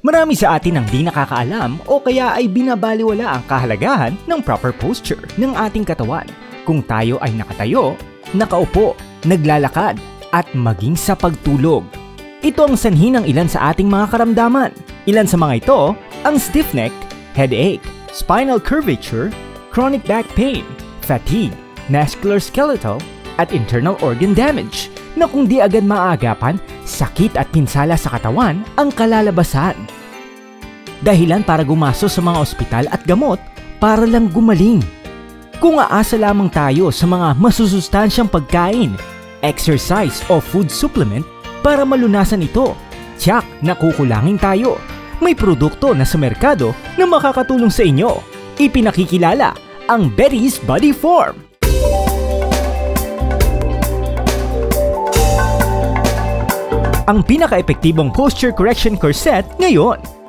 Marami sa atin ang di nakakaalam o kaya ay binabaliwala ang kahalagahan ng proper posture ng ating katawan kung tayo ay nakatayo, nakaupo, naglalakad at maging sa pagtulog. Ito ang sanhi ng ilan sa ating mga karamdaman. Ilan sa mga ito ang stiff neck, headache, spinal curvature, chronic back pain, fatigue, musculoskeletal at internal organ damage na kung di agad maaagapan, sakit at pinsala sa katawan ang kalalabasan. Dahilan para gumastos sa mga ospital at gamot para lang gumaling. Kung aasa lamang tayo sa mga masusustansyang pagkain, exercise o food supplement para malunasan ito, tiyak na kukulangin tayo. May produkto na sa merkado na makakatulong sa inyo. Ipinakikilala ang Betty's Body Form. Ang pinaka-epektibong posture correction corset ngayon.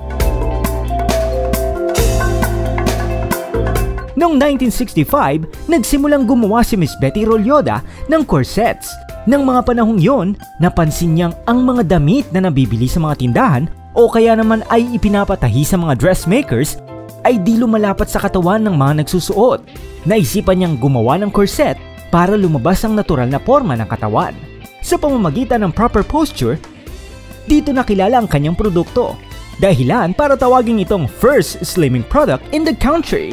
Noong 1965, nagsimulang gumawa si Miss Betty Rolyoda ng corsets. Nang mga panahong yon, napansin niyang ang mga damit na nabibili sa mga tindahan o kaya naman ay ipinapatahi sa mga dressmakers ay di lumalapat sa katawan ng mga nagsusuot. Naisipan niyang gumawa ng corset para lumabas ang natural na forma ng katawan. Sa pamamagitan ng proper posture, dito nakilala ang kanyang produkto. Dahilan para tawagin itong first slimming product in the country.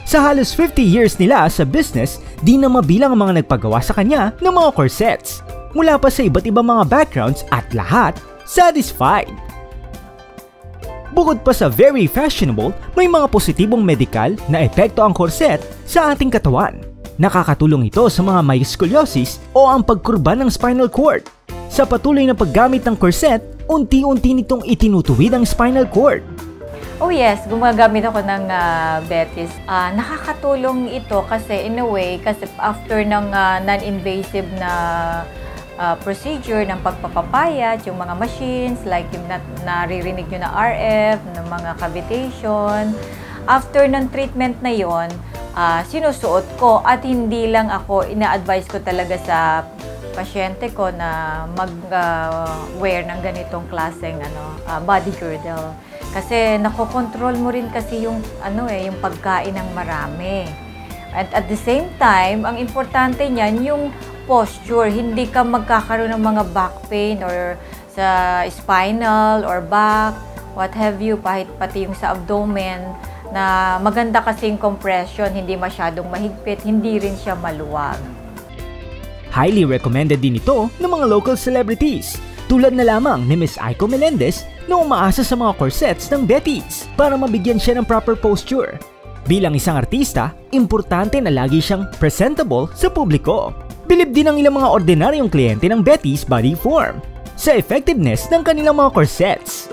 Sa halos 50 years nila sa business, di na mabilang ang mga nagpagawa sa kanya ng mga corsets. Mula pa sa iba't ibang mga backgrounds at lahat, satisfied. Bukod pa sa very fashionable, may mga positibong medical na epekto ang corset sa ating katawan. Nakakatulong ito sa mga may scoliosis o ang pagkurba ng spinal cord. Sa patuloy na paggamit ng corset, unti-unti nitong itinutuwid ang spinal cord. Oh yes, gumagamit ako ng Betty's. Nakakatulong ito kasi in a way, kasi after ng non-invasive na procedure ng pagpapapayat, yung mga machines, like yung naririnig nyo na RF, ng mga cavitation. After ng treatment na yon, sinusuot ko at hindi lang ako, ina-advise ko talaga sa pasyente ko na mag-wear ng ganitong klaseng body girdle. Kasi nakokontrol mo rin kasi yung yung pagkain ng marami. At the same time, ang importante niyan yung posture. Hindi ka magkakaroon ng mga back pain or sa spinal or back, what have you, pati yung sa abdomen, na maganda kasing compression, hindi masyadong mahigpit, hindi rin siya maluwag. Highly recommended din ito ng mga local celebrities, tulad na lamang ni Miss Aiko Melendez na umaasa sa mga corsets ng Betty's para mabigyan siya ng proper posture. Bilang isang artista, importante na lagi siyang presentable sa publiko. Bilib din ang ilang mga ordinaryong kliyente ng Betty's Body Form sa effectiveness ng kanilang mga corsets.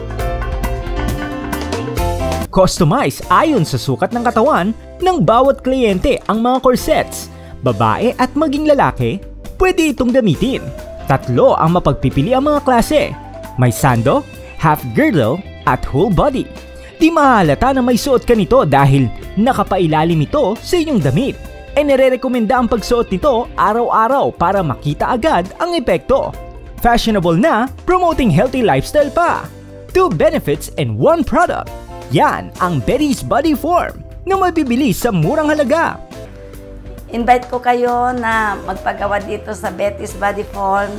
Customize ayon sa sukat ng katawan ng bawat kliyente ang mga corsets. Babae at maging lalaki, pwede itong gamitin. 3 ang mapagpipili ang mga klase. May sando, half girdle at whole body. Di mahalata na may suot ka nito dahil nakapailalim ito sa inyong damit. E nire-rekomenda ang pagsuot nito araw-araw para makita agad ang epekto. Fashionable na, promoting healthy lifestyle pa. 2 benefits in 1 product. Yan ang Betty's Body Form na mabibili sa murang halaga. Invite ko kayo na magpagawa dito sa Betty's Body Form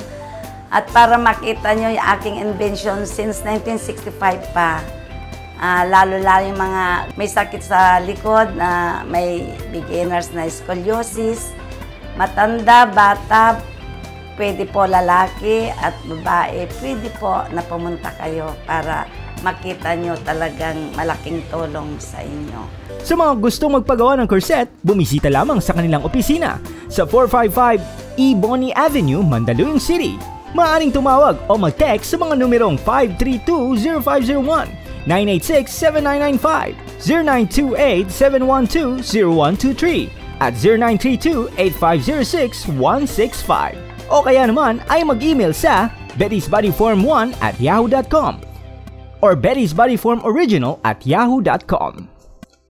at para makita nyo yung aking invention since 1965 pa. Lalo-lalo yung mga may sakit sa likod, na may beginners na scoliosis, matanda, bata, pwede po lalaki at babae, pwede po na pumunta kayo para makita nyo talagang malaking tulong sa inyo. Sa mga gustong magpagawa ng corset, bumisita lamang sa kanilang opisina sa 455 E. Bonnie Avenue, Mandaluyong City. Maaaring tumawag o mag-text sa mga numerong 532-0501, 986-7995, 0928-712-0123 at 0932-8506-165. O kaya naman ay mag-email sa bettysbodyform1@yahoo.com or bettysbodyformoriginal@yahoo.com.